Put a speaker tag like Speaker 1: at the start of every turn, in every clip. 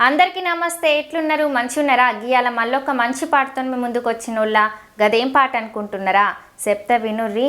Speaker 1: అందరికీ నమస్తే. ఎట్లున్నారు? మంచిగున్నారా? గీయాల మళ్ళొక మంచి పాటతో మీ ముందుకు వచ్చినోళ్ళ గదేం పాట అనుకుంటున్నారా? చెప్తా వినుర్రి.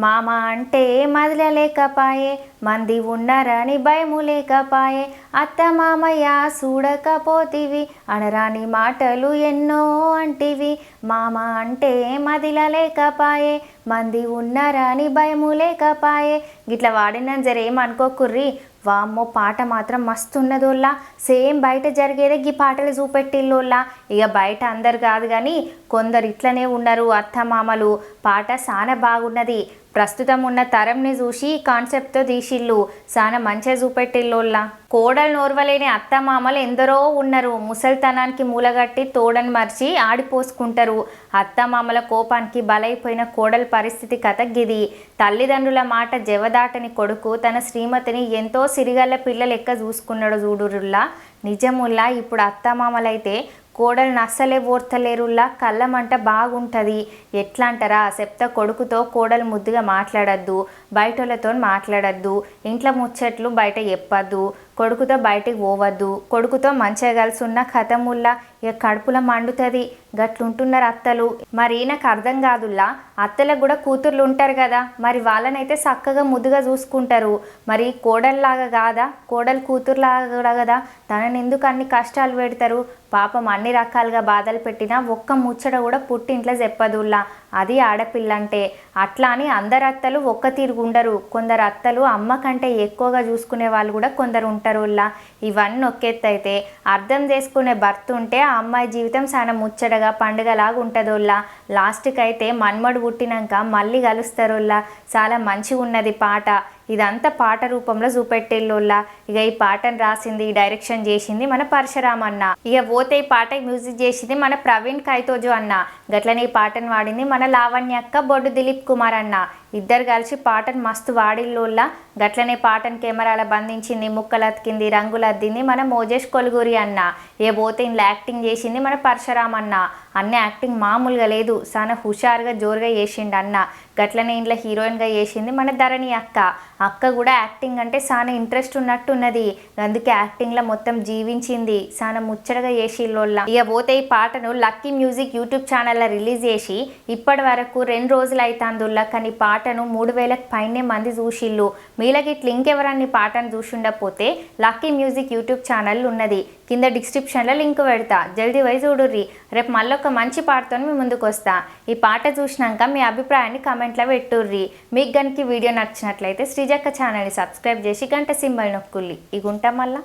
Speaker 1: మామ అంటే మదిలలేకపాయే, మంది ఉన్నారని భయము లేకపాయే, అత్త మామయ్య చూడకపోతివి, అనరాని మాటలు ఎన్నో అంటివి. మామ అంటే మదిలలేకపాయే, మంది ఉన్నారని భయము లేకపాయే. గిట్లా వాడిన జరేమనుకోకుర్రి. వామ్మో పాట మాత్రం మస్తు ఉన్నదోళ్ళ. సేమ్ బయట జరిగేదే ఈ పాటలు చూపెట్టిల్లోళ్ళ. ఇక బయట అందరు కాదు కానీ కొందరు ఇట్లనే ఉన్నారు అత్తమామలు. పాట చాలా బాగున్నది. ప్రస్తుతం ఉన్న తరంని చూసి కాన్సెప్ట్తో తీసిళ్ళు. చాలా మంచిగా చూపెట్టిల్లోళ్ళ. కోడలు నోర్వలేని అత్తమామలు ఎందరో ఉన్నారు. ముసలితనానికి మూలగట్టి తోడని మర్చి ఆడిపోసుకుంటారు. అత్తమామల కోపానికి బలైపోయిన కోడల పరిస్థితి కథ గిది. తల్లిదండ్రుల మాట జవదాటని కొడుకు తన శ్రీమతిని ఎంతో సిరిగల్ల పిల్ల లెక్క చూసుకున్నాడు చూడురుల్లా. నిజముల్లా ఇప్పుడు అత్తమామలైతే కోడలు అస్సలే ఓర్తలేరుల్లా. కళ్ళమంట బాగుంటుంది. ఎట్లా అంటారా? చెప్తా కొడుకుతో కోడలు ముద్దుగా మాట్లాడద్దు, బయటలతో మాట్లాడద్దు, ఇంట్లో ముచ్చట్లు బయట చెప్పద్దు, కొడుకుతో బయటికి పోవద్దు, కొడుకుతో మంచిగా కలిసి ఉన్న కథముల్లా. ఇక కడుపులో మండుతుంది. గట్లుంటున్నారు అత్తలు. మరి ఈయనకు అర్థం కాదుల్లా. అత్తలకు కూడా కూతుర్లు ఉంటారు కదా, మరి వాళ్ళనైతే చక్కగా ముద్దుగా చూసుకుంటారు. మరి కోడల్లాగా కాదా? కోడలు కూతురులాగా కూడా కదా, తనని ఎందుకు అన్ని కష్టాలు పెడతారు? పాపం అన్ని రకాలుగా బాధలు పెట్టినా ఒక్క ముచ్చట కూడా పుట్టింట్లో చెప్పదుల్లా. అది ఆడపిల్ల అంటే. అట్లా అని అందరు అత్తలు ఒక్క తీరుగుండరు. కొందరు అత్తలు అమ్మ కంటే ఎక్కువగా చూసుకునే వాళ్ళు కూడా కొందరు ఉంటారుల్లా. ఇవన్నీ ఒకెత్తైతే అర్థం చేసుకునే భర్త ఉంటే ఆ అమ్మాయి జీవితం చాలా ముచ్చటగా పండుగలాగా ఉంటుందోల్లా. లాస్ట్కి అయితే మన్మడు పుట్టినాక మళ్ళీ కలుస్తారోల్లా. చాలా మంచిగా ఉన్నది పాట. ఇదంతా పాట రూపంలో చూపెట్టేళ్ళోళ్ళ. ఇక ఈ పాటను రాసింది, డైరెక్షన్ చేసింది మన పరశురామ్ అన్న. ఇక పోతే ఈ పాట మ్యూజిక్ చేసింది మన ప్రవీణ్ కైతోజు అన్న. గట్లనే ఈ పాటను వాడింది మన లావణ్య అక్క, బొడ్డు దిలీప్ కుమార్ అన్న. ఇద్దరు కలిసి పాటను మస్తు వాడిల్లోళ్ళ. గట్లనే పాటను కెమెరాల బంధించింది, ముక్కలు అతికింది, రంగులు అద్దింది మన మోజేష్ కొలుగురి అన్న. ఏ పోతే ఇంట్లో యాక్టింగ్ చేసింది మన పరశురామ్ అన్న. అన్న యాక్టింగ్ మామూలుగా లేదు, చాలా హుషారుగా జోరుగా చేసిండు అన్న. గట్లనే ఇంట్లో హీరోయిన్గా చేసింది మన ధరణి అక్క. అక్క కూడా యాక్టింగ్ అంటే చాలా ఇంట్రెస్ట్ ఉన్నట్టున్నది. అందుకే యాక్టింగ్లో మొత్తం జీవించింది. చాలా ముచ్చటగా చేసిల్లోళ్ళ. ఇక పోతే ఈ పాటను లక్కీ మ్యూజిక్ యూట్యూబ్ ఛానల్లో రిలీజ్ చేసి ఇప్పటి వరకు 2 రోజులు అవుతుందిల్లా. కానీ పాటను 3000కి పైనే మంది చూసిళ్ళు. మీలకి ఇట్లా ఇంకెవరన్నా పాటను చూసిండకపోతే లక్కీ మ్యూజిక్ యూట్యూబ్ ఛానల్ ఉన్నది, కింద డిస్క్రిప్షన్లో లింక్ పెడతా. జల్దీ పోయి చూడుర్రి. రేపు మళ్ళొక మంచి పాటతో మీ ముందుకు వస్తా. ఈ పాట చూసినాక మీ అభిప్రాయాన్ని కమెంట్లో పెట్టుర్రి. మీకు కనుక వీడియో నచ్చినట్లయితే శ్రీజక్క ఛానల్ని సబ్స్క్రైబ్ చేసి గంట సింబల్ నొక్కుల్లి. ఇగుంటా మళ్ళా.